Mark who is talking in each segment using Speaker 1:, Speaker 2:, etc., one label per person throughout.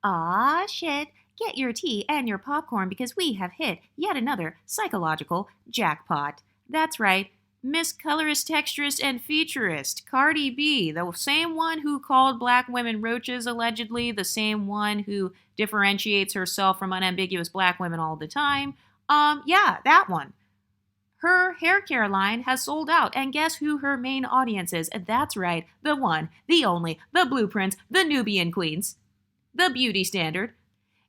Speaker 1: Ah, shit. Get your tea and your popcorn because we have hit yet another psychological jackpot. That's right, Miss Colorist, Texturist, and Featurist, Cardi B, the same one who called black women roaches allegedly, the same one who differentiates herself from unambiguous black women all the time. Yeah, that one. Her hair care line has sold out, and guess who her main audience is? That's right, the one, the only, the blueprints, the Nubian queens, the beauty standard.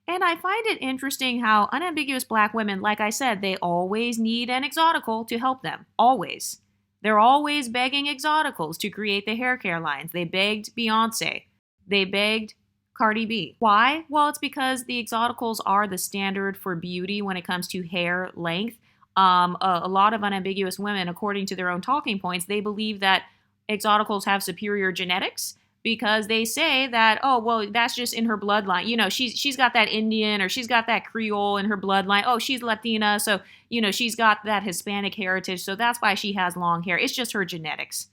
Speaker 1: And I find it interesting how unambiguous black women, like I said, they always need an exotical to help them. Always. They're always begging exoticals to create the hair care lines. They begged Beyonce. They begged Cardi B. Why? Well, it's because the exoticals are the standard for beauty when it comes to hair length. A lot of unambiguous women, according to their own talking points, they believe that exoticals have superior genetics because they say that, oh, well, that's just in her bloodline. She's got that Indian or she's got that Creole in her bloodline. Oh, she's Latina, so she's got that Hispanic heritage, so that's why she has long hair. It's just her genetics.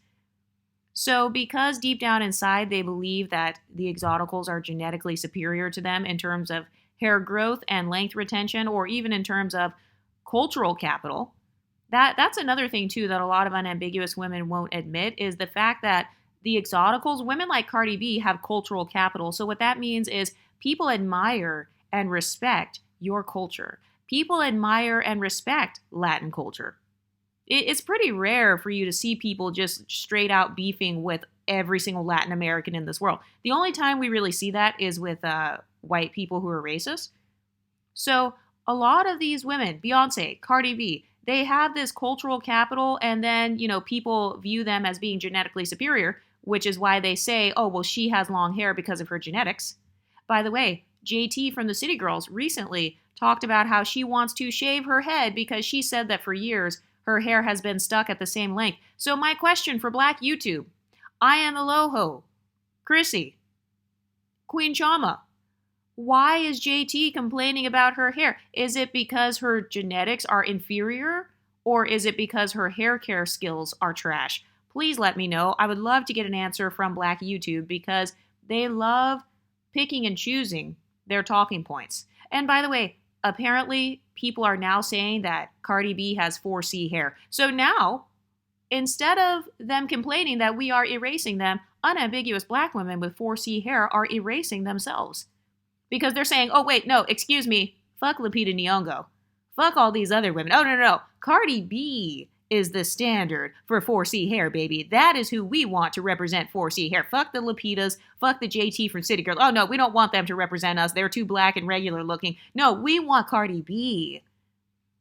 Speaker 1: So because deep down inside they believe that the exoticals are genetically superior to them in terms of hair growth and length retention, or even in terms of cultural capital, that's another thing too that a lot of unambiguous women won't admit, is the fact that the exoticals, women like Cardi B, have cultural capital. So what that means is people admire and respect your culture. People admire and respect Latin culture. It's pretty rare for you to see people just straight out beefing with every single Latin American in this world. The only time we really see that is with white people who are racist. So a lot of these women, Beyonce, Cardi B, they have this cultural capital, and then, people view them as being genetically superior, which is why they say, oh, well, she has long hair because of her genetics. By the way, JT from the City Girls recently talked about how she wants to shave her head because she said that for years her hair has been stuck at the same length. So my question for Black YouTube, I am Aloho, Chrissy, Queen Chama, why is JT complaining about her hair? Is it because her genetics are inferior, or is it because her hair care skills are trash? Please let me know. I would love to get an answer from Black YouTube because they love picking and choosing their talking points. And by the way, apparently people are now saying that Cardi B has 4C hair. So now, instead of them complaining that we are erasing them, unambiguous black women with 4C hair are erasing themselves. Because they're saying, oh, wait, no, excuse me, fuck Lupita Nyong'o. Fuck all these other women. Oh, no. Cardi B is the standard for 4C hair, baby. That is who we want to represent 4C hair. Fuck the Lupitas. Fuck the JT from City Girls. Oh, no, we don't want them to represent us. They're too black and regular looking. No, we want Cardi B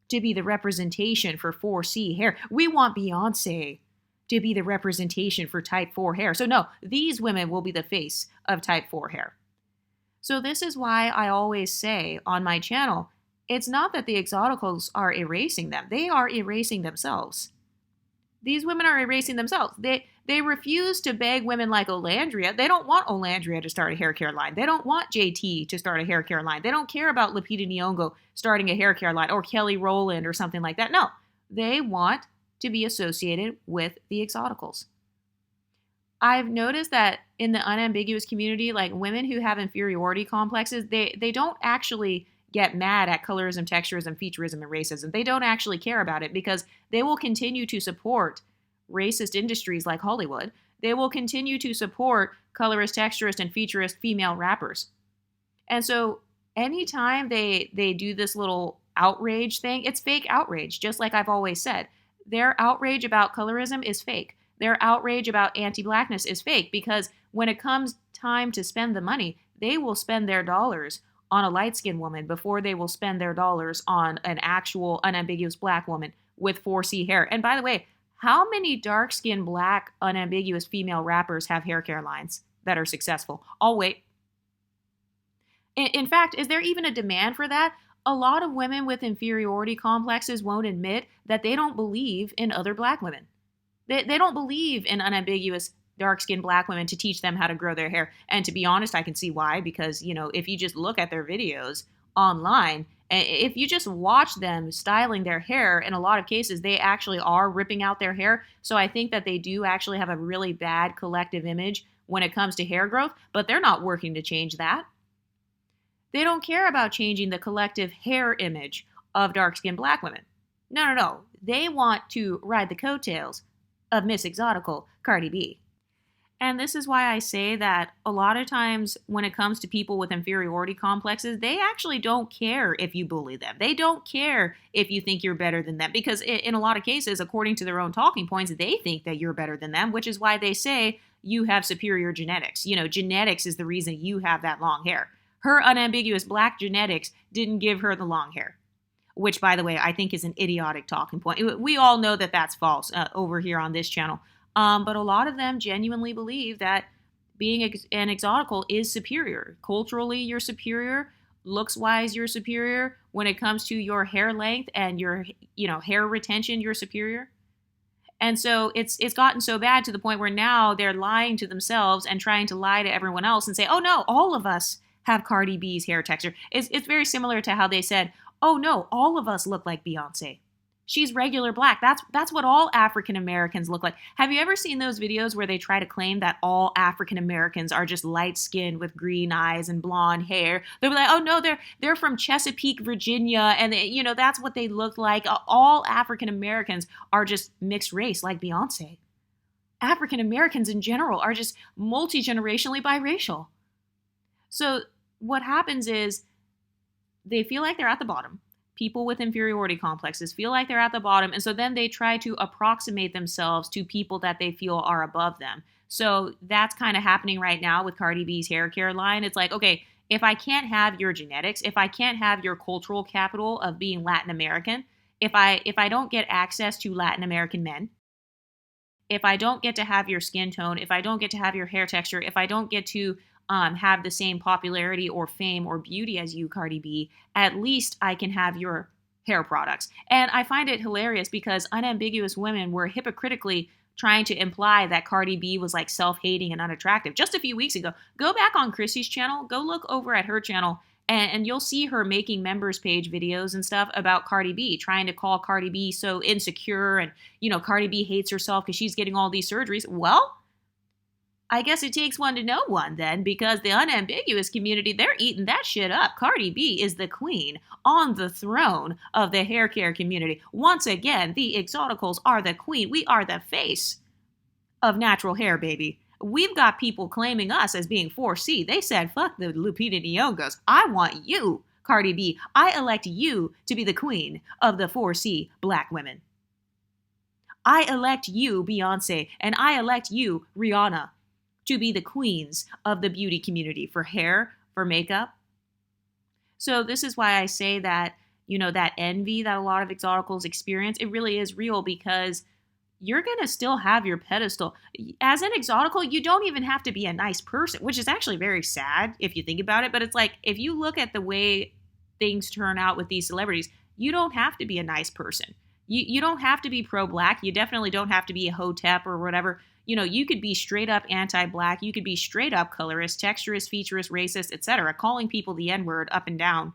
Speaker 1: to be the representation for 4C hair. We want Beyonce to be the representation for type 4 hair. So no, these women will be the face of type 4 hair. So this is why I always say on my channel, it's not that the exoticals are erasing them. They are erasing themselves. These women are erasing themselves. They refuse to beg women like Olandria. They don't want Olandria to start a hair care line. They don't want JT to start a hair care line. They don't care about Lupita Nyong'o starting a hair care line or Kelly Rowland or something like that. No, they want to be associated with the exoticals. I've noticed that in the unambiguous community, like women who have inferiority complexes, they don't actually get mad at colorism, texturism, featurism, and racism. They don't actually care about it because they will continue to support racist industries like Hollywood. They will continue to support colorist, texturist, and featurist female rappers. And so anytime they do this little outrage thing, it's fake outrage, just like I've always said. Their outrage about colorism is fake. Their outrage about anti-blackness is fake because when it comes time to spend the money, they will spend their dollars on a light-skinned woman before they will spend their dollars on an actual unambiguous black woman with 4C hair. And by the way, how many dark-skinned black unambiguous female rappers have hair care lines that are successful? I'll wait. In fact, is there even a demand for that? A lot of women with inferiority complexes won't admit that they don't believe in other black women. They don't believe in unambiguous dark-skinned black women to teach them how to grow their hair. And to be honest, I can see why, because, if you just look at their videos online, if you just watch them styling their hair, in a lot of cases, they actually are ripping out their hair. So I think that they do actually have a really bad collective image when it comes to hair growth, but they're not working to change that. They don't care about changing the collective hair image of dark-skinned black women. No, no, no. They want to ride the coattails of Miss Exotical Cardi B. And this is why I say that a lot of times when it comes to people with inferiority complexes, they actually don't care if you bully them. They don't care if you think you're better than them because in a lot of cases, according to their own talking points, they think that you're better than them, which is why they say you have superior genetics. You know, genetics is the reason you have that long hair. Her unambiguous black genetics didn't give her the long hair, which, by the way, I think is an idiotic talking point. We all know that that's false over here on this channel. But a lot of them genuinely believe that being an exotical is superior. Culturally, you're superior. Looks-wise, you're superior. When it comes to your hair length and your, hair retention, you're superior. And so it's gotten so bad to the point where now they're lying to themselves and trying to lie to everyone else and say, oh no, all of us have Cardi B's hair texture. It's very similar to how they said, oh no, all of us look like Beyonce. She's regular black. That's what all African Americans look like. Have you ever seen those videos where they try to claim that all African Americans are just light skinned with green eyes and blonde hair? They'll be like, oh no, they're from Chesapeake, Virginia, and that's what they look like. All African Americans are just mixed race like Beyonce. African Americans in general are just multi-generationally biracial. So what happens is they feel like they're at the bottom. People with inferiority complexes feel like they're at the bottom, and so then they try to approximate themselves to people that they feel are above them. So that's kind of happening right now with Cardi B's hair care line. It's like, okay, if I can't have your genetics, if I can't have your cultural capital of being Latin American, if I don't get access to Latin American men, if I don't get to have your skin tone, if I don't get to have your hair texture, if I don't get to have the same popularity or fame or beauty as you, Cardi B, at least I can have your hair products. And I find it hilarious because unambiguous women were hypocritically trying to imply that Cardi B was like self-hating and unattractive just a few weeks ago. Go back on Chrissy's channel, go look over at her channel, and you'll see her making members page videos and stuff about Cardi B, trying to call Cardi B so insecure and, Cardi B hates herself because she's getting all these surgeries. Well, I guess it takes one to know one then, because the unambiguous community, they're eating that shit up. Cardi B is the queen on the throne of the hair care community. Once again, the exoticals are the queen. We are the face of natural hair, baby. We've got people claiming us as being 4C. They said, fuck the Lupita Nyong'os. I want you, Cardi B. I elect you to be the queen of the 4C black women. I elect you, Beyonce, and I elect you, Rihanna, to be the queens of the beauty community for hair, for makeup. So this is why I say that, that envy that a lot of exoticals experience, it really is real because you're going to still have your pedestal. As an exotical, you don't even have to be a nice person, which is actually very sad if you think about it. But it's like, if you look at the way things turn out with these celebrities, you don't have to be a nice person. You don't have to be pro-black. You definitely don't have to be a hotep or whatever. You could be straight up anti-black. You could be straight up colorist, texturist, featurist, racist, etc., calling people the N-word up and down.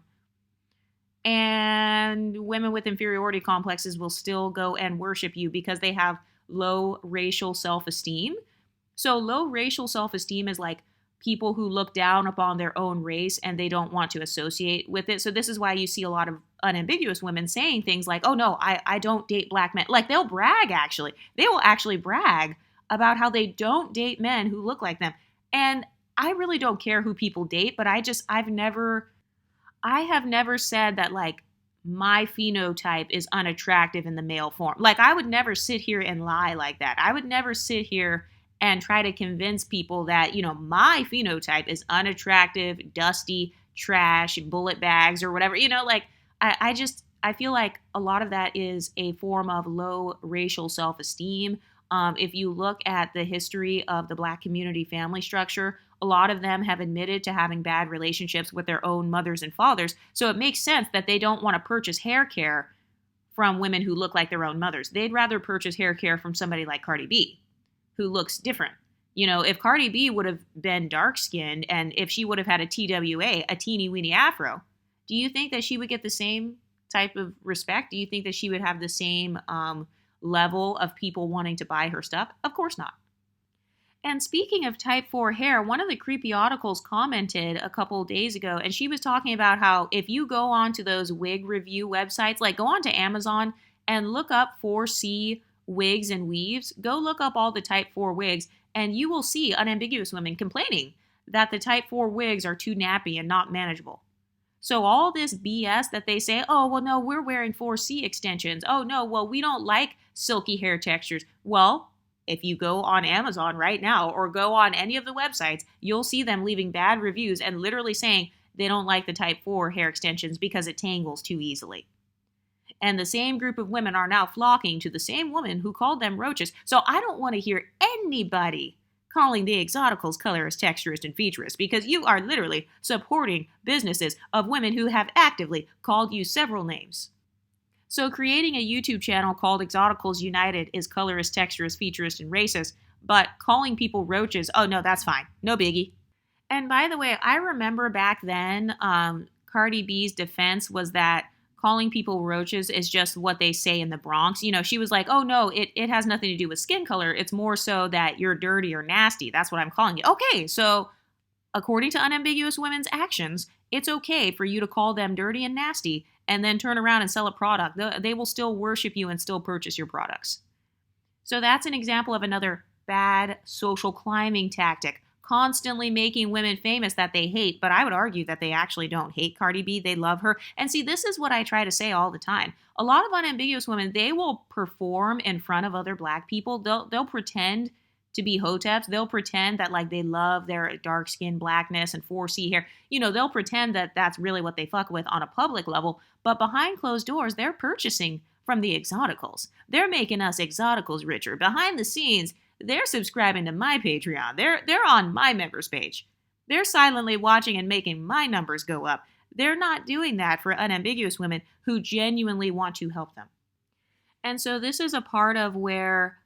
Speaker 1: And women with inferiority complexes will still go and worship you because they have low racial self-esteem. So low racial self-esteem is like people who look down upon their own race and they don't want to associate with it. So this is why you see a lot of unambiguous women saying things like, oh no, I don't date black men. Like they'll brag actually. They will actually brag about how they don't date men who look like them. And I really don't care who people date, but I have never said that like my phenotype is unattractive in the male form. Like I would never sit here and lie like that. I would never sit here and try to convince people that, my phenotype is unattractive, dusty, trash, bullet bags or whatever, I feel like a lot of that is a form of low racial self-esteem. If you look at the history of the Black community family structure, a lot of them have admitted to having bad relationships with their own mothers and fathers. So it makes sense that they don't want to purchase hair care from women who look like their own mothers. They'd rather purchase hair care from somebody like Cardi B, who looks different. If Cardi B would have been dark-skinned and if she would have had a TWA, a teeny-weeny afro, do you think that she would get the same type of respect? Do you think that she would have the same level of people wanting to buy her stuff? Of course not. And speaking of type 4 hair, one of the creepy articles commented a couple days ago, and she was talking about how if you go onto those wig review websites, like go onto Amazon and look up 4C wigs and weaves, go look up all the type 4 wigs, and you will see unambiguous women complaining that the type 4 wigs are too nappy and not manageable. So all this BS that they say, oh, well, no, we're wearing 4C extensions. Oh, no, well, we don't like silky hair textures. Well, if you go on Amazon right now or go on any of the websites, you'll see them leaving bad reviews and literally saying they don't like the type 4 hair extensions because it tangles too easily. And the same group of women are now flocking to the same woman who called them roaches. So I don't want to hear anybody calling the exoticals colorist, texturist, and featurist because you are literally supporting businesses of women who have actively called you several names. So creating a YouTube channel called Exoticals United is colorist, texturist, featurist, and racist, but calling people roaches, oh no, that's fine. No biggie. And by the way, I remember back then, Cardi B's defense was that calling people roaches is just what they say in the Bronx. You know, she was like, oh no, it has nothing to do with skin color. It's more so that you're dirty or nasty. That's what I'm calling you. Okay, so according to unambiguous women's actions, it's okay for you to call them dirty and nasty and then turn around and sell a product. They will still worship you and still purchase your products. So that's an example of another bad social climbing tactic, constantly making women famous that they hate. But I would argue that they actually don't hate Cardi B. They love her. And see, this is what I try to say all the time. A lot of unambiguous women, they will perform in front of other black people. They'll pretend to be hoteps. They'll pretend that like they love their dark skin blackness and 4C hair. You know, they'll pretend that that's really what they fuck with on a public level. But behind closed doors, they're purchasing from the exoticals. They're making us exoticals richer. Behind the scenes, they're subscribing to my Patreon. They're on my members page. They're silently watching and making my numbers go up. They're not doing that for unambiguous women who genuinely want to help them. And so this is a part of where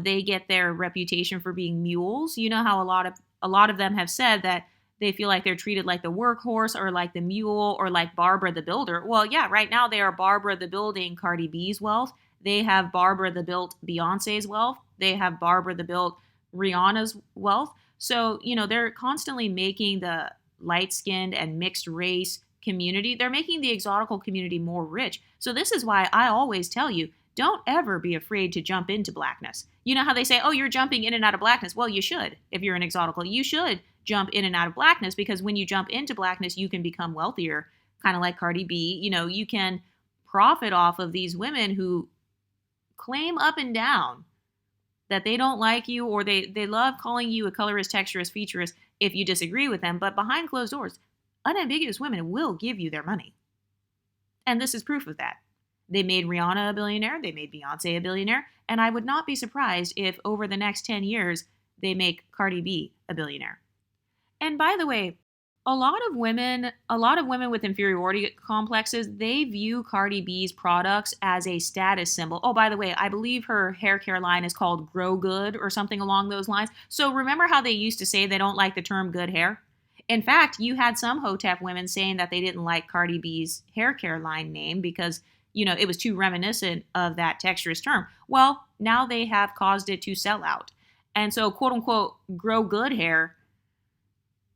Speaker 1: they get their reputation for being mules. You know how a lot of them have said that they feel like they're treated like the workhorse or like the mule or like Barbara the Builder. Well, yeah, right now they are Barbara the Building Cardi B's wealth. They have Barbara the Built Beyonce's wealth. They have Barbara the Built Rihanna's wealth. So, you know, they're constantly making the light-skinned and mixed race community, they're making the exotical community more rich. So this is why I always tell you, don't ever be afraid to jump into blackness. You know how they say, oh, you're jumping in and out of blackness. Well, you should. If you're an exotical, you should jump in and out of blackness because when you jump into blackness, you can become wealthier, kind of like Cardi B. You know, you can profit off of these women who claim up and down that they don't like you or they love calling you a colorist, texturist, featurist if you disagree with them. But behind closed doors, unambiguous women will give you their money. And this is proof of that. They made Rihanna a billionaire. They made Beyonce a billionaire. And I would not be surprised if over the next 10 years, they make Cardi B a billionaire. And by the way, a lot of women with inferiority complexes, they view Cardi B's products as a status symbol. Oh, by the way, I believe her hair care line is called Grow Good or something along those lines. So remember how they used to say they don't like the term good hair? In fact, you had some hotep women saying that they didn't like Cardi B's hair care line name because, you know, it was too reminiscent of that texturist term. Well, now they have caused it to sell out. And so, quote unquote, grow good hair,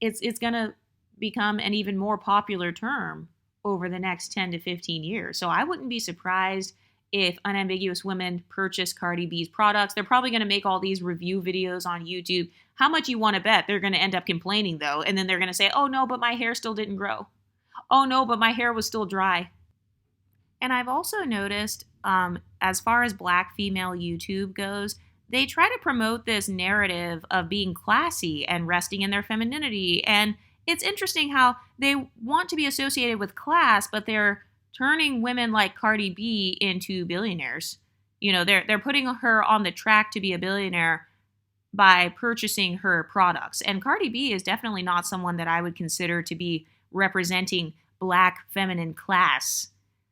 Speaker 1: it's going to become an even more popular term over the next 10 to 15 years. So I wouldn't be surprised if unambiguous women purchase Cardi B's products. They're probably going to make all these review videos on YouTube. How much you want to bet they're going to end up complaining though? And then they're going to say, oh no, but my hair still didn't grow. Oh no, but my hair was still dry. And I've also noticed, as far as Black female YouTube goes, they try to promote this narrative of being classy and resting in their femininity. And it's interesting how they want to be associated with class, but they're turning women like Cardi B into billionaires. You know, they're putting her on the track to be a billionaire by purchasing her products. And Cardi B is definitely not someone that I would consider to be representing Black feminine class.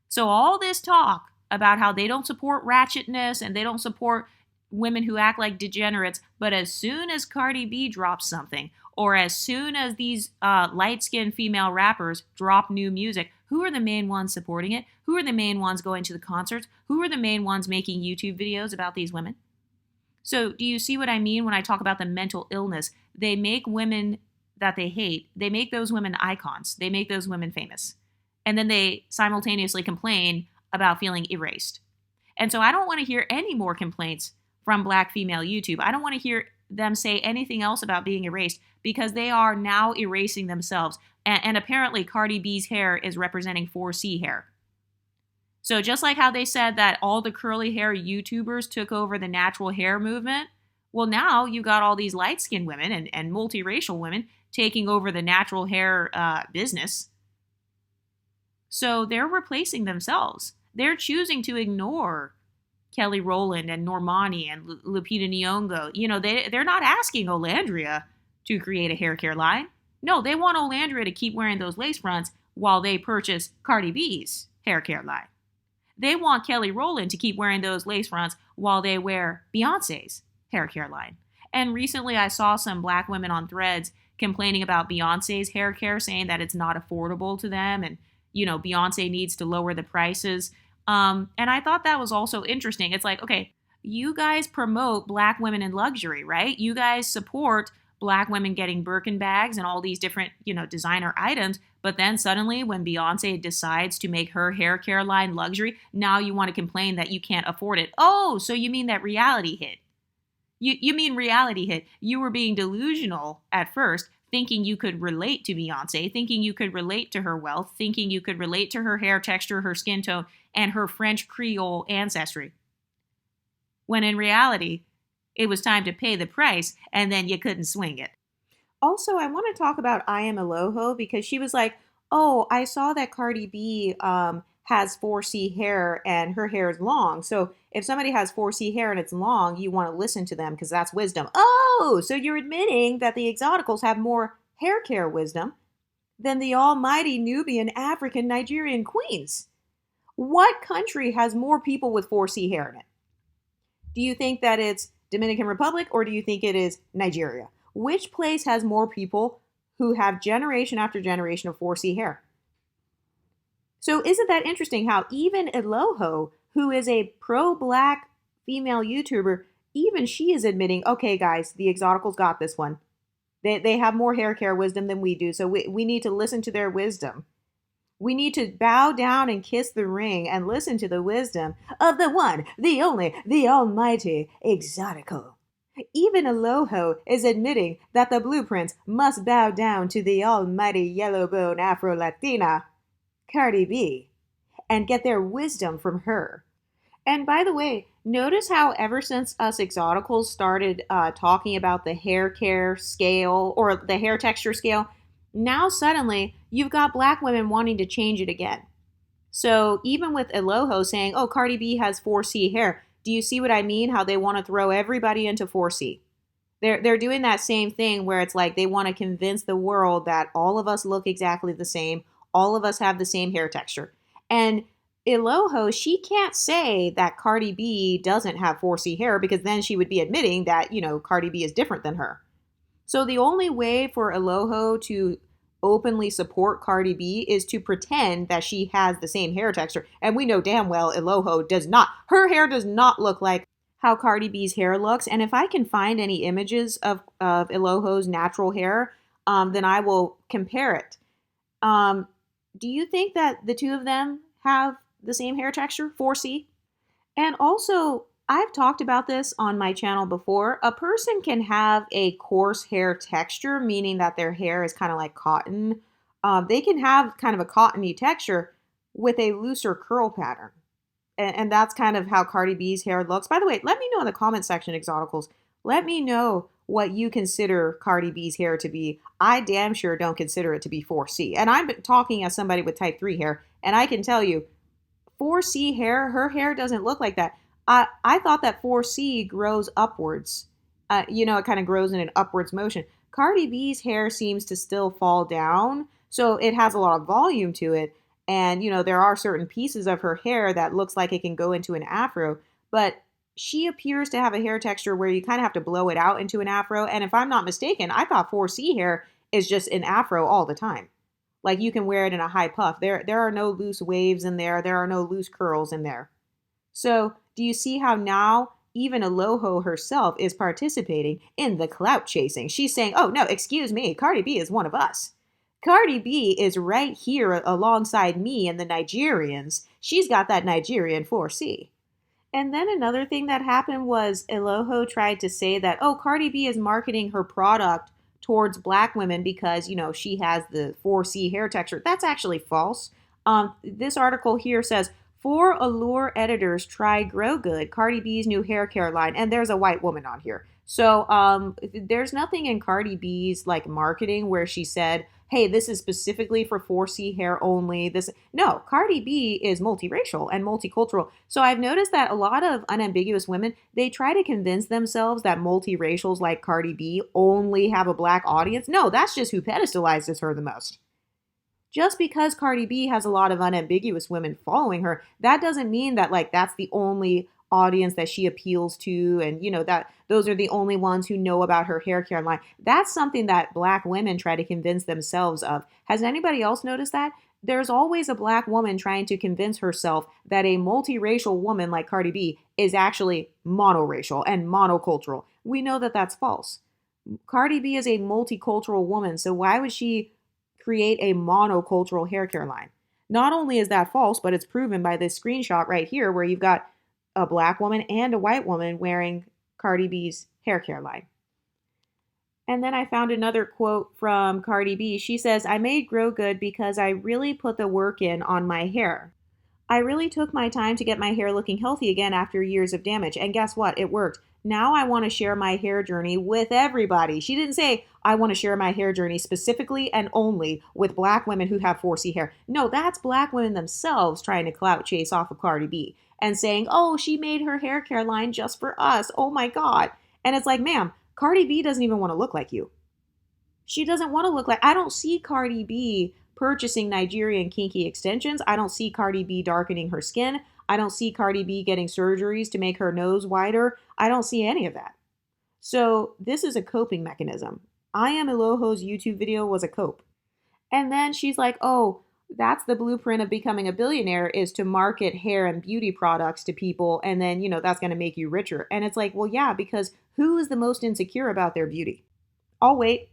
Speaker 1: So all this talk about how they don't support ratchetness and they don't support women who act like degenerates, but as soon as Cardi B drops something, or as soon as these light-skinned female rappers drop new music, who are the main ones supporting it? Who are the main ones going to the concerts? Who are the main ones making YouTube videos about these women? So, do you see what I mean when I talk about the mental illness? They make women that they hate, they make those women icons, they make those women famous. And then they simultaneously complain about feeling erased. And so I don't want to hear any more complaints from Black female YouTube. I don't want to hear them say anything else about being erased because they are now erasing themselves. And apparently, Cardi B's hair is representing 4C hair. So just like how they said that all the curly hair YouTubers took over the natural hair movement, well, now you got all these light-skinned women and multiracial women taking over the natural hair business. So they're replacing themselves. They're choosing to ignore Kelly Rowland and Normani and Lupita Nyong'o. You know, they're not asking Olandria to create a hair care line. No, they want Olandria to keep wearing those lace fronts while they purchase Cardi B's hair care line. They want Kelly Rowland to keep wearing those lace fronts while they wear Beyonce's hair care line. And recently I saw some Black women on Threads complaining about Beyonce's hair care, saying that it's not affordable to them and, you know, Beyonce needs to lower the prices. And I thought that was also interesting. It's like, okay, you guys promote Black women in luxury, right? You guys support Black women getting Birkin bags and all these different, you know, designer items. But then suddenly when Beyonce decides to make her hair care line luxury, now you want to complain that you can't afford it. Oh, so you mean that reality hit. You mean reality hit. You were being delusional at first, thinking you could relate to Beyonce, thinking you could relate to her wealth, thinking you could relate to her hair texture, her skin tone, and her French Creole ancestry. When in reality, it was time to pay the price, and then you couldn't swing it. Also, I want to talk about I Am Aloho because she was like, oh, I saw that Cardi B has 4C hair and her hair is long. So if somebody has 4C hair and it's long, you want to listen to them because that's wisdom. Oh, so you're admitting that the exoticals have more hair care wisdom than the almighty Nubian, African, Nigerian queens. What country has more people with 4C hair in it? Do you think that it's Dominican Republic or do you think it is Nigeria? Which place has more people who have generation after generation of 4C hair? So isn't that interesting how even Aloho, who is a pro-Black female YouTuber, even she is admitting, okay, guys, the exoticals got this one. They have more hair care wisdom than we do, so we need to listen to their wisdom. We need to bow down and kiss the ring and listen to the wisdom of the one, the only, the almighty exotical. Even Aloho is admitting that the blueprints must bow down to the almighty yellow-bone Afro-Latina, Cardi B, and get their wisdom from her. And by the way, notice how ever since us exoticals started talking about the hair care scale or the hair texture scale, now suddenly you've got Black women wanting to change it again. So even with Aloho saying, oh, Cardi B has 4C hair, do you see what I mean? How they want to throw everybody into 4C. They're doing that same thing where it's like they want to convince the world that all of us look exactly the same. All of us have the same hair texture. And Aloho, she can't say that Cardi B doesn't have 4C hair because then she would be admitting that, you know, Cardi B is different than her. So the only way for Aloho to openly support Cardi B is to pretend that she has the same hair texture. And we know damn well Aloho does not. Her hair does not look like how Cardi B's hair looks. And if I can find any images of Aloho's natural hair, then I will compare it. Do you think that the two of them have the same hair texture, 4C? And also, I've talked about this on my channel before. A person can have a coarse hair texture, meaning that their hair is kind of like cotton. They can have kind of a cottony texture with a looser curl pattern. And that's kind of how Cardi B's hair looks. By the way, let me know in the comment section, exoticals. Let me know what you consider Cardi B's hair to be. I damn sure don't consider it to be 4C. And I'm talking as somebody with type 3 hair, and I can tell you, 4C hair, her hair doesn't look like that. I thought that 4C grows upwards. It kind of grows in an upwards motion. Cardi B's hair seems to still fall down, so it has a lot of volume to it. And, there are certain pieces of her hair that looks like it can go into an afro, but she appears to have a hair texture where you kind of have to blow it out into an afro. And if I'm not mistaken, I thought 4C hair is just an afro all the time. Like you can wear it in a high puff. There are no loose waves in there. There are no loose curls in there. So do you see how now even Aloho herself is participating in the clout chasing. She's saying, oh, no, excuse me, Cardi B is one of us. Cardi B is right here alongside me and the Nigerians. She's got that Nigerian 4C. And then another thing that happened was Eloho tried to say that, oh, Cardi B is marketing her product towards black women because, she has the 4C hair texture. That's actually false. This article here says, 4 Allure editors try Grow Good, Cardi B's new hair care line, and there's a white woman on here. So there's nothing in Cardi B's marketing where she said, hey, this is specifically for 4C hair only. No, Cardi B is multiracial and multicultural. So I've noticed that a lot of unambiguous women, they try to convince themselves that multiracials like Cardi B only have a black audience. No, that's just who pedestalizes her the most. Just because Cardi B has a lot of unambiguous women following her, that doesn't mean that that's the only audience that she appeals to, and that those are the only ones who know about her hair care line. That's something that black women try to convince themselves of. Has anybody else noticed that? There's always a black woman trying to convince herself that a multiracial woman like Cardi B is actually monoracial and monocultural. We know that that's false. Cardi B is a multicultural woman, so why would she create a monocultural hair care line? Not only is that false, but it's proven by this screenshot right here where you've got a black woman and a white woman wearing Cardi B's hair care line. And then I found another quote from Cardi B. She says, I made Grow Good because I really put the work in on my hair. I really took my time to get my hair looking healthy again after years of damage. And guess what? It worked. Now I want to share my hair journey with everybody. She didn't say, I want to share my hair journey specifically and only with black women who have 4C hair. No, that's black women themselves trying to clout chase off of Cardi B and saying, oh, she made her hair care line just for us. Oh my God. And it's like, ma'am, Cardi B doesn't even want to look like you. She doesn't want to look like, I don't see Cardi B purchasing Nigerian kinky extensions. I don't see Cardi B darkening her skin. I don't see Cardi B getting surgeries to make her nose wider. I don't see any of that. So this is a coping mechanism. I Am Eloho's YouTube video was a cope. And then she's like, oh, that's the blueprint of becoming a billionaire, is to market hair and beauty products to people. And then, that's going to make you richer. And it's like, well, yeah, because who is the most insecure about their beauty? I'll wait.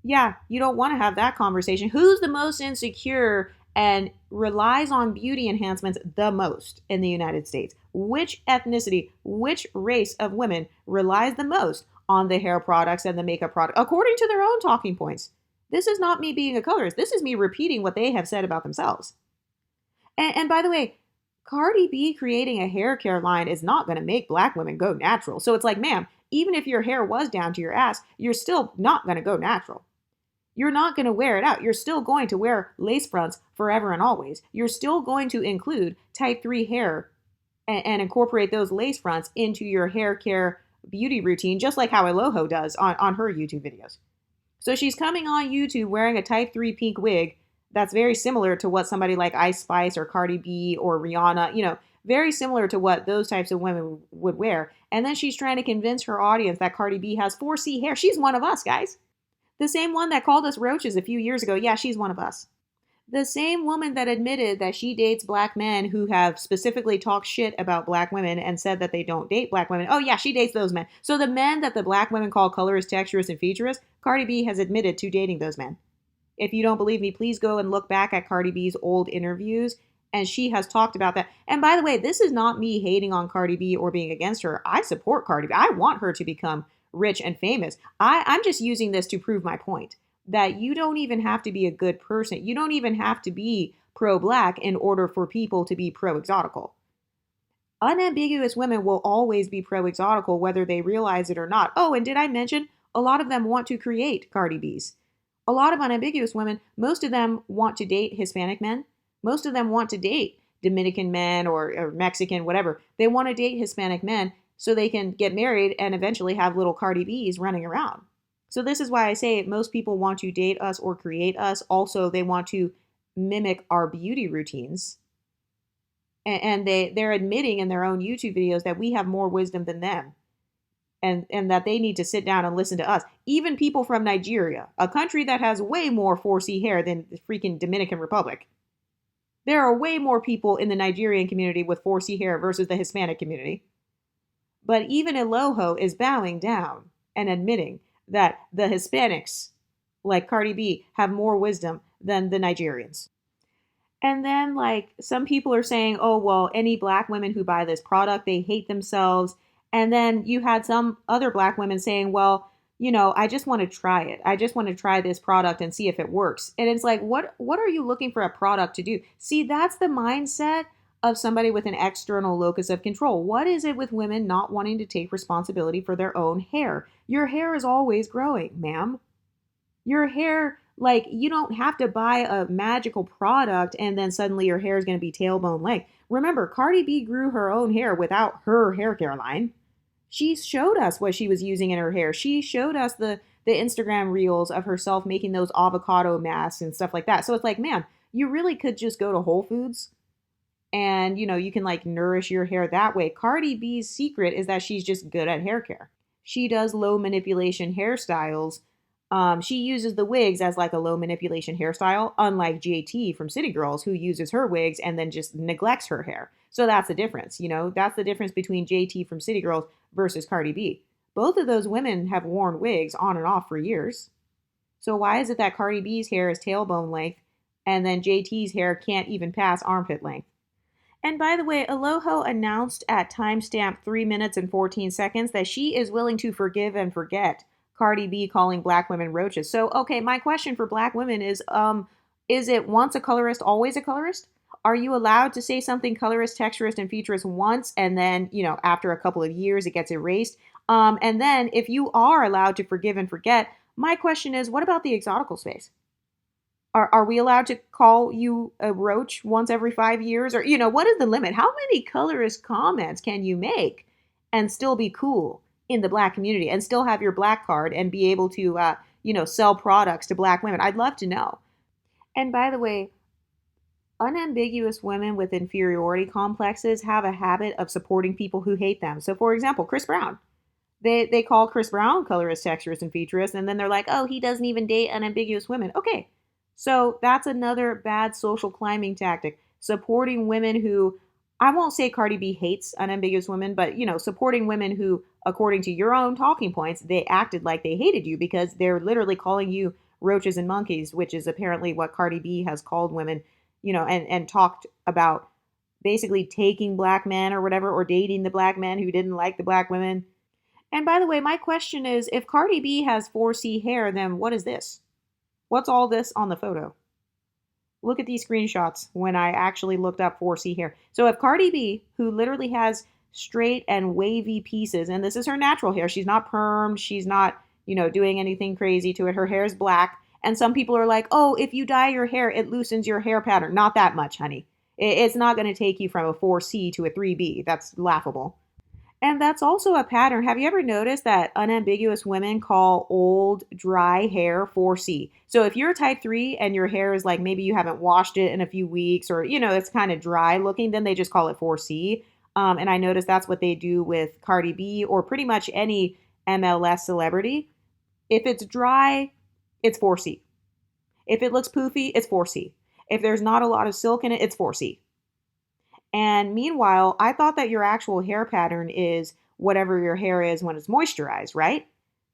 Speaker 1: Yeah, you don't want to have that conversation. Who's the most insecure and relies on beauty enhancements the most in the United States? Which ethnicity, which race of women relies the most on the hair products and the makeup product, according to their own talking points? This is not me being a colorist. This is me repeating what they have said about themselves. And by the way, Cardi B creating a hair care line is not going to make black women go natural. So it's like, ma'am, even if your hair was down to your ass, you're still not going to go natural. You're not going to wear it out. You're still going to wear lace fronts forever and always. You're still going to include type 3 hair and incorporate those lace fronts into your hair care beauty routine, just like how Eloho does on her YouTube videos. So she's coming on YouTube wearing a type 3 pink wig that's very similar to what somebody like Ice Spice or Cardi B or Rihanna, very similar to what those types of women would wear. And then she's trying to convince her audience that Cardi B has 4C hair. She's one of us, guys. The same one that called us roaches a few years ago. Yeah, she's one of us. The same woman that admitted that she dates black men who have specifically talked shit about black women and said that they don't date black women. Oh yeah, she dates those men. So the men that the black women call colorist, texturist, and featurist, Cardi B has admitted to dating those men. If you don't believe me, please go and look back at Cardi B's old interviews, and she has talked about that. And by the way, this is not me hating on Cardi B or being against her. I support Cardi B. I want her to become rich and famous. I'm just using this to prove my point that you don't even have to be a good person. You don't even have to be pro-black in order for people to be pro-exotical. Unambiguous women will always be pro-exotical whether they realize it or not. Oh, and did I mention a lot of them want to create Cardi B's? A lot of unambiguous women, most of them want to date Hispanic men. Most of them want to date Dominican men or Mexican, whatever. They want to date Hispanic men so they can get married and eventually have little Cardi B's running around. So this is why I say most people want to date us or create us. Also, they want to mimic our beauty routines. And they're admitting in their own YouTube videos that we have more wisdom than them. And that they need to sit down and listen to us. Even people from Nigeria, a country that has way more 4C hair than the freaking Dominican Republic. There are way more people in the Nigerian community with 4C hair versus the Hispanic community. But even Eloho is bowing down and admitting that the Hispanics, like Cardi B, have more wisdom than the Nigerians. And then, like, some people are saying, oh, well, any black women who buy this product, they hate themselves. And then you had some other black women saying, well, I just want to try it. I just want to try this product and see if it works. And it's like, what are you looking for a product to do? See, that's the mindset of somebody with an external locus of control. What is it with women not wanting to take responsibility for their own hair? Your hair is always growing, ma'am. Your hair, like, you don't have to buy a magical product and then suddenly your hair is going to be tailbone length. Remember, Cardi B grew her own hair without her hair care line. She showed us what she was using in her hair. She showed us the Instagram reels of herself making those avocado masks and stuff like that. So it's like, man, you really could just go to Whole Foods and you can like nourish your hair that way. Cardi B's secret is that she's just good at hair care. She does low manipulation hairstyles. She uses the wigs as like a low manipulation hairstyle, unlike JT from City Girls, who uses her wigs and then just neglects her hair. So that's the difference. That's the difference between JT from City Girls versus Cardi B. Both of those women have worn wigs on and off for years. So why is it that Cardi B's hair is tailbone length and then JT's hair can't even pass armpit length? And by the way, Aloho announced at timestamp 3 minutes and 14 seconds that she is willing to forgive and forget Cardi B calling black women roaches. So, okay, my question for black women is it once a colorist, always a colorist? Are you allowed to say something colorist, texturist, and featurist once, and then, after a couple of years, it gets erased? And then if you are allowed to forgive and forget, my question is, what about the exotical space? Are we allowed to call you a roach once every 5 years? Or, what is the limit? How many colorist comments can you make and still be cool in the black community and still have your black card and be able to, sell products to black women? I'd love to know. And by the way, unambiguous women with inferiority complexes have a habit of supporting people who hate them. So, for example, Chris Brown. They call Chris Brown colorist, texturist, and featurist, and then they're like, oh, he doesn't even date unambiguous women. Okay, so that's another bad social climbing tactic. Supporting women who, I won't say Cardi B hates unambiguous women, but supporting women who, according to your own talking points, they acted like they hated you because they're literally calling you roaches and monkeys, which is apparently what Cardi B has called women, and talked about basically taking black men or whatever, or dating the black men who didn't like the black women. And by the way, my question is, if Cardi B has 4C hair, then what is this? What's all this on the photo? Look at these screenshots when I actually looked up 4C hair. So if Cardi B, who literally has straight and wavy pieces, and this is her natural hair, she's not permed, she's not, doing anything crazy to it. Her hair is black. And some people are like, oh, if you dye your hair, it loosens your hair pattern. Not that much, honey. It's not going to take you from a 4C to a 3B. That's laughable. And that's also a pattern. Have you ever noticed that unambiguous women call old, dry hair 4C? So if you're a type 3 and your hair is like maybe you haven't washed it in a few weeks or, it's kind of dry looking, then they just call it 4C. And I noticed that's what they do with Cardi B or pretty much any MLS celebrity. If it's dry, it's 4C. If it looks poofy, it's 4C. If there's not a lot of silk in it, it's 4C. And meanwhile, I thought that your actual hair pattern is whatever your hair is when it's moisturized, right?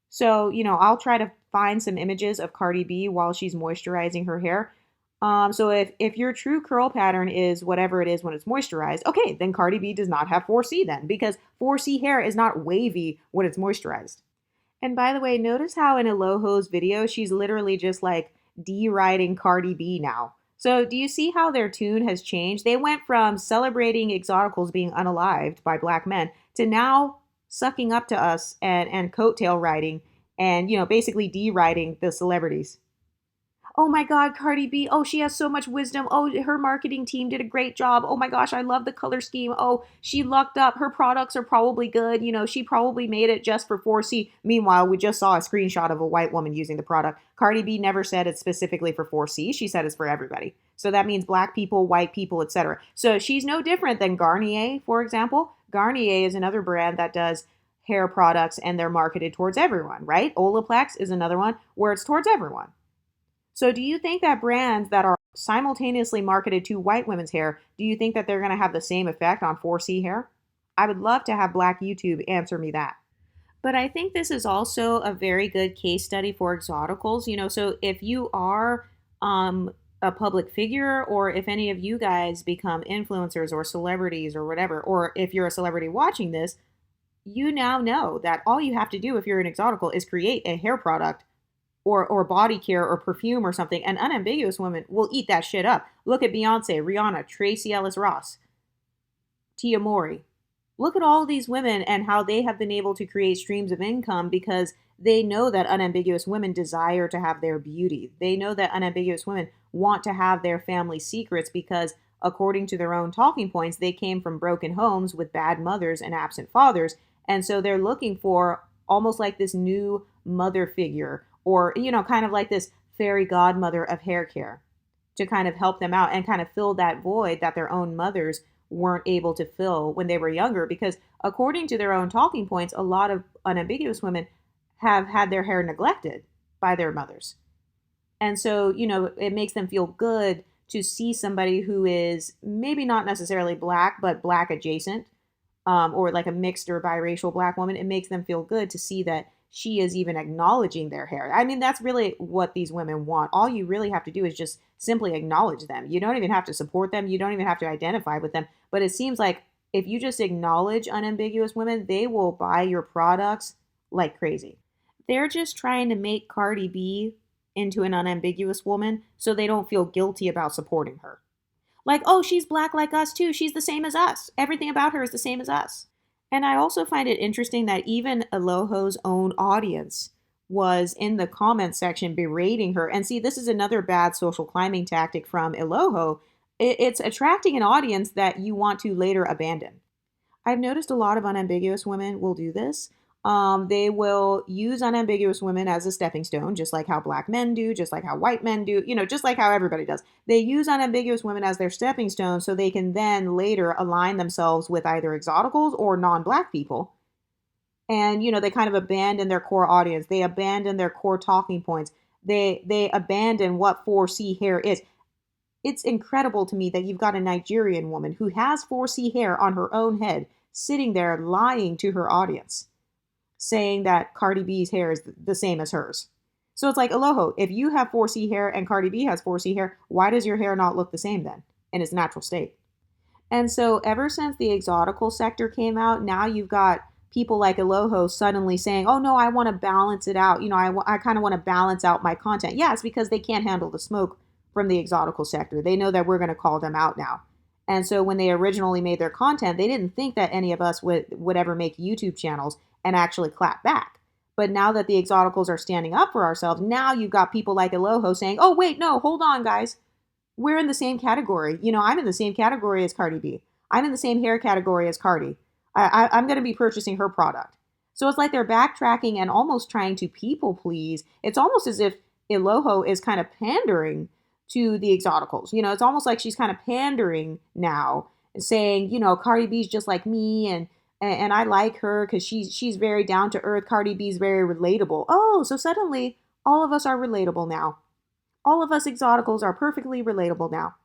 Speaker 1: So, I'll try to find some images of Cardi B while she's moisturizing her hair. So if your true curl pattern is whatever it is when it's moisturized, okay, then Cardi B does not have 4C then, because 4C hair is not wavy when it's moisturized. And by the way, notice how in Aloho's video, she's literally just like deriding Cardi B now. So do you see how their tune has changed? They went from celebrating exoticals being unalived by black men to now sucking up to us and coattail riding and, basically deriding the celebrities. Oh my God, Cardi B. Oh, she has so much wisdom. Oh, her marketing team did a great job. Oh my gosh, I love the color scheme. Oh, she lucked up. Her products are probably good. She probably made it just for 4C. Meanwhile, we just saw a screenshot of a white woman using the product. Cardi B never said it's specifically for 4C. She said it's for everybody. So that means black people, white people, etc. So she's no different than Garnier, for example. Garnier is another brand that does hair products and they're marketed towards everyone, right? Olaplex is another one where it's towards everyone. So do you think that brands that are simultaneously marketed to white women's hair, do you think that they're going to have the same effect on 4C hair? I would love to have Black YouTube answer me that. But I think this is also a very good case study for exoticals. So if you are a public figure, or if any of you guys become influencers or celebrities or whatever, or if you're a celebrity watching this, you now know that all you have to do if you're an exotical is create a hair product or body care or perfume or something, and unambiguous women will eat that shit up. Look at Beyonce, Rihanna, Tracy Ellis Ross, Tia Mowry. Look at all these women and how they have been able to create streams of income because they know that unambiguous women desire to have their beauty. They know that unambiguous women want to have their family secrets because, according to their own talking points, they came from broken homes with bad mothers and absent fathers. And so they're looking for almost like this new mother figure, or, kind of like this fairy godmother of hair care to kind of help them out and kind of fill that void that their own mothers weren't able to fill when they were younger. Because according to their own talking points, a lot of unambiguous women have had their hair neglected by their mothers. And so, it makes them feel good to see somebody who is maybe not necessarily Black, but Black adjacent, or like a mixed or biracial Black woman. It makes them feel good to see that she is even acknowledging their hair. I mean, that's really what these women want. All you really have to do is just simply acknowledge them. You don't even have to support them. You don't even have to identify with them. But it seems like if you just acknowledge unambiguous women, they will buy your products like crazy. They're just trying to make Cardi B into an unambiguous woman so they don't feel guilty about supporting her. Like, oh, she's Black like us too. She's the same as us. Everything about her is the same as us. And I also find it interesting that even Aloho's own audience was in the comments section berating her. And see, this is another bad social climbing tactic from Aloho. It's attracting an audience that you want to later abandon. I've noticed a lot of unambiguous women will do this. They will use unambiguous women as a stepping stone, just like how Black men do, just like how white men do, just like how everybody does. They use unambiguous women as their stepping stone so they can then later align themselves with either exoticals or non-Black people. And, they kind of abandon their core audience. They abandon their core talking points. They abandon what 4C hair is. It's incredible to me that you've got a Nigerian woman who has 4C hair on her own head sitting there lying to her audience, saying that Cardi B's hair is the same as hers. So it's like, Aloho, if you have 4C hair and Cardi B has 4C hair, why does your hair not look the same then in its natural state? And so ever since the exotical sector came out, now you've got people like Aloho suddenly saying, oh no, I want to balance it out. I kind of want to balance out my content. Yeah, it's because they can't handle the smoke from the exotical sector. They know that we're going to call them out now. And so when they originally made their content, they didn't think that any of us would ever make YouTube channels and actually clap back. But now that the exoticals are standing up for ourselves, now you've got people like Aloho saying, oh, wait, no, hold on, guys. We're in the same category. I'm in the same category as Cardi B. I'm in the same hair category as Cardi. I'm going to be purchasing her product. So it's like they're backtracking and almost trying to people please. It's almost as if Aloho is kind of pandering to the exoticals. It's almost like she's kind of pandering now, saying, Cardi B's just like me, and I like her because she's very down to earth. Cardi B's very relatable. Oh, so suddenly all of us are relatable now. All of us exoticals are perfectly relatable now.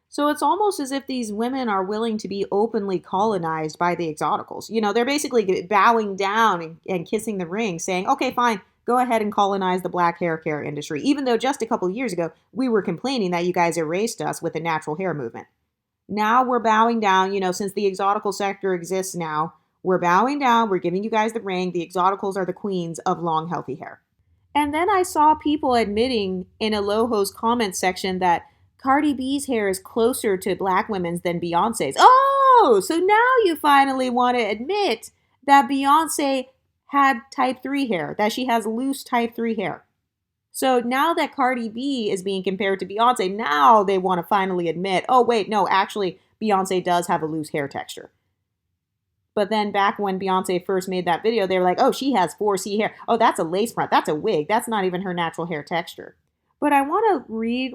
Speaker 1: So it's almost as if these women are willing to be openly colonized by the exoticals. They're basically bowing down and kissing the ring, saying, okay, fine, go ahead and colonize the Black hair care industry. Even though just a couple of years ago, we were complaining that you guys erased us with the natural hair movement. Now we're bowing down, since the exotical sector exists now, we're bowing down, we're giving you guys the ring. The exoticals are the queens of long, healthy hair. And then I saw people admitting in Aloho's comment section that Cardi B's hair is closer to Black women's than Beyonce's. Oh, so now you finally want to admit that Beyonce had type 3 hair, that she has loose type 3 hair. So now that Cardi B is being compared to Beyonce, now they want to finally admit, oh wait, no, actually Beyonce does have a loose hair texture. But then back when Beyonce first made that video, they were like, oh, she has 4C hair. Oh, that's a lace front. That's a wig. That's not even her natural hair texture. But I want to read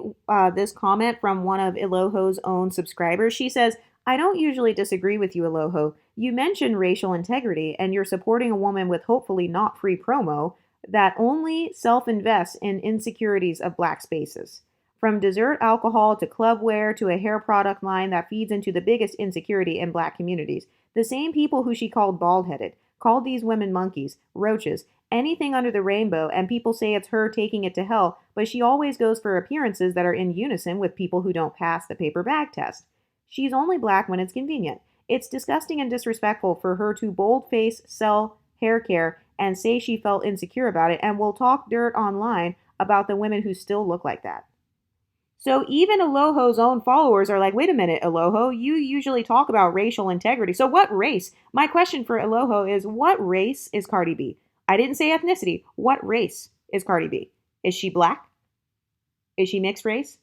Speaker 1: this comment from one of Aloho's own subscribers. She says, I don't usually disagree with you, Aloho. You mentioned racial integrity, and you're supporting a woman with hopefully not free promo that only self-invests in insecurities of Black spaces. From dessert alcohol to clubwear to a hair product line that feeds into the biggest insecurity in Black communities. The same people who she called bald-headed, called these women monkeys, roaches, anything under the rainbow, and people say it's her taking it to hell, but she always goes for appearances that are in unison with people who don't pass the paper bag test. She's only black when it's convenient. It's disgusting and disrespectful for her to boldface sell hair care and say she felt insecure about it, and will talk dirt online about the women who still look like that. So even Aloho's own followers are like, wait a minute, Aloho, you usually talk about racial integrity. So what race? My question for Aloho is, what race is Cardi B? I didn't say ethnicity. What race is Cardi B? Is she black? Is she mixed race?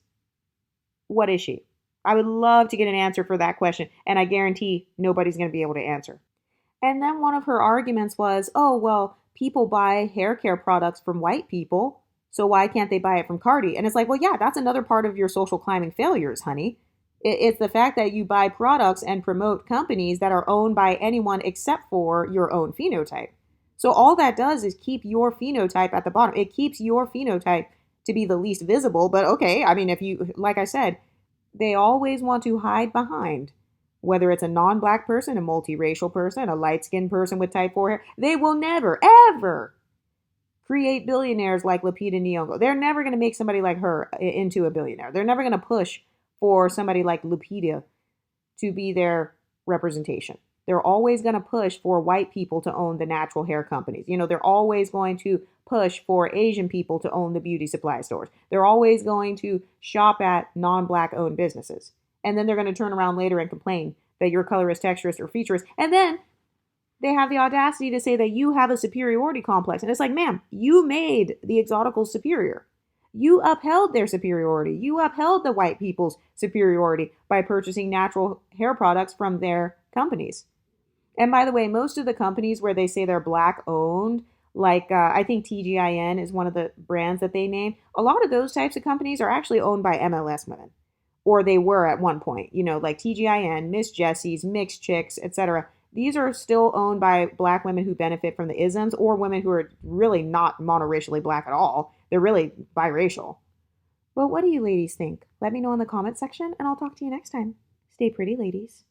Speaker 1: What is she? I would love to get an answer for that question, and I guarantee nobody's going to be able to answer. And then one of her arguments was, oh, well, people buy hair care products from white people, so why can't they buy it from Cardi? And it's like, well, yeah, that's another part of your social climbing failures, honey. It's the fact that you buy products and promote companies that are owned by anyone except for your own phenotype. So all that does is keep your phenotype at the bottom. It keeps your phenotype to be the least visible. But okay, I mean, if you, like I said, they always want to hide behind, whether it's a non-black person, a multiracial person, a light-skinned person with type 4 hair, they will never, ever create billionaires like Lupita Nyong'o. They're never going to make somebody like her into a billionaire. They're never going to push for somebody like Lupita to be their representation. They're always going to push for white people to own the natural hair companies. You know, they're always going to push for Asian people to own the beauty supply stores. They're always going to shop at non-black owned businesses. And then they're going to turn around later and complain that you're colorist, texturist, or featurist. And then they have the audacity to say that you have a superiority complex. And it's like, ma'am, you made the exoticals superior. You upheld their superiority. You upheld the white people's superiority by purchasing natural hair products from their companies. And by the way, most of the companies where they say they're black owned, like I think TGIN is one of the brands that they name, a lot of those types of companies are actually owned by MLS women. Or they were at one point, you know, like TGIN, Miss Jessie's, Mixed Chicks, etc. These are still owned by black women who benefit from the isms, or women who are really not monoracially black at all. They're really biracial. But what do you ladies think? Let me know in the comment section, and I'll talk to you next time. Stay pretty, ladies.